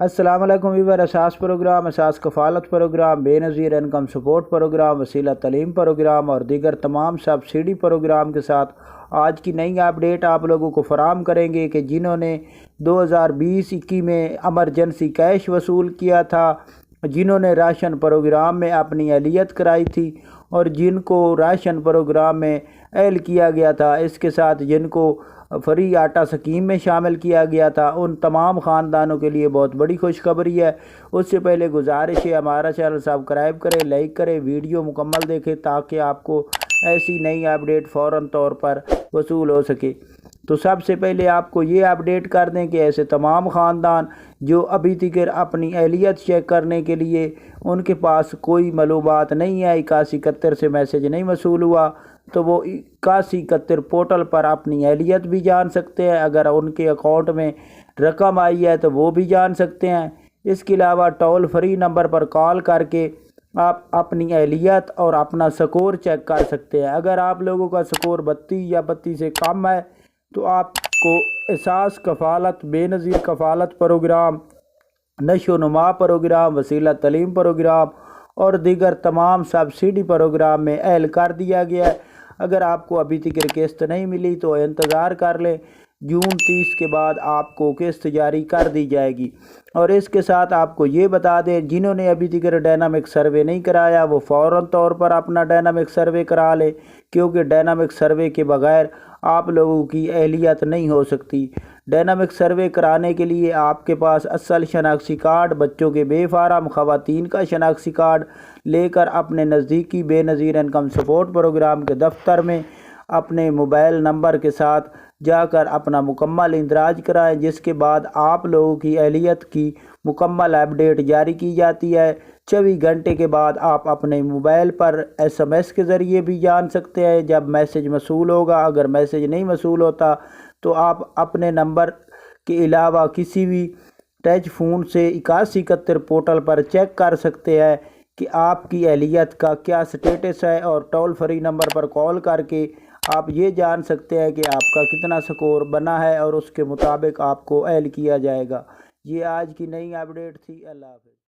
السلام علیکم ویور، اساس پروگرام، اساس کفالت پروگرام، بے نظیر انکم سپورٹ پروگرام، وسیلہ تعلیم پروگرام اور دیگر تمام سبسڈی پروگرام کے ساتھ آج کی نئی اپڈیٹ آپ لوگوں کو فراہم کریں گے کہ جنہوں نے 2020-21 میں ایمرجنسی کیش وصول کیا تھا، جنہوں نے راشن پروگرام میں اپنی اہلیت کرائی تھی اور جن کو راشن پروگرام میں اہل کیا گیا تھا، اس کے ساتھ جن کو فری آٹا سکیم میں شامل کیا گیا تھا، ان تمام خاندانوں کے لیے بہت بڑی خوشخبری ہے۔ اس سے پہلے گزارش ہے ہمارا چینل سبسکرائب کریں، لائک کریں، ویڈیو مکمل دیکھیں تاکہ آپ کو ایسی نئی اپڈیٹ فوراً طور پر وصول ہو سکے۔ تو سب سے پہلے آپ کو یہ اپڈیٹ کر دیں کہ ایسے تمام خاندان جو ابھی تک اپنی اہلیت چیک کرنے کے لیے ان کے پاس کوئی معلومات نہیں ہے، 8171 سے میسج نہیں وصول ہوا، تو وہ 8171 پورٹل پر اپنی اہلیت بھی جان سکتے ہیں۔ اگر ان کے اکاؤنٹ میں رقم آئی ہے تو وہ بھی جان سکتے ہیں۔ اس کے علاوہ ٹول فری نمبر پر کال کر کے آپ اپنی اہلیت اور اپنا سکور چیک کر سکتے ہیں۔ اگر آپ لوگوں کا سکور 32 یا 32 سے کم ہے تو آپ کو اساس کفالت، بے نظیر کفالت پروگرام، نشو و نما پروگرام، وسیلہ تعلیم پروگرام اور دیگر تمام سبسڈی پروگرام میں اہل کر دیا گیا ہے۔ اگر آپ کو ابھی تک قسط نہیں ملی تو انتظار کر لیں، جون 30 کے بعد آپ کو قسط جاری کر دی جائے گی۔ اور اس کے ساتھ آپ کو یہ بتا دیں، جنہوں نے ابھی تک ڈائنامک سروے نہیں کرایا وہ فوراً طور پر اپنا ڈائنامک سروے کرا لیں، کیونکہ ڈائنامک سروے کے بغیر آپ لوگوں کی اہلیت نہیں ہو سکتی۔ ڈائنامک سروے کرانے کے لیے آپ کے پاس اصل شناختی کارڈ، بچوں کے بے فارم، خواتین کا شناختی کارڈ لے کر اپنے نزدیکی بے نظیر انکم سپورٹ پروگرام کے دفتر میں اپنے موبائل نمبر کے ساتھ جا کر اپنا مکمل اندراج کرائیں، جس کے بعد آپ لوگوں کی اہلیت کی مکمل اپڈیٹ جاری کی جاتی ہے۔ 24 گھنٹے کے بعد آپ اپنے موبائل پر SMS کے ذریعے بھی جان سکتے ہیں جب میسج موصول ہوگا۔ اگر میسج نہیں موصول ہوتا تو آپ اپنے نمبر کے علاوہ کسی بھی ٹچ فون سے 8171 پورٹل پر چیک کر سکتے ہیں کہ آپ کی اہلیت کا کیا سٹیٹس ہے، اور ٹول فری نمبر پر کال کر کے آپ یہ جان سکتے ہیں کہ آپ کا کتنا سکور بنا ہے اور اس کے مطابق آپ کو اہل کیا جائے گا۔ یہ آج کی نئی اپڈیٹ تھی۔ اللہ حافظ۔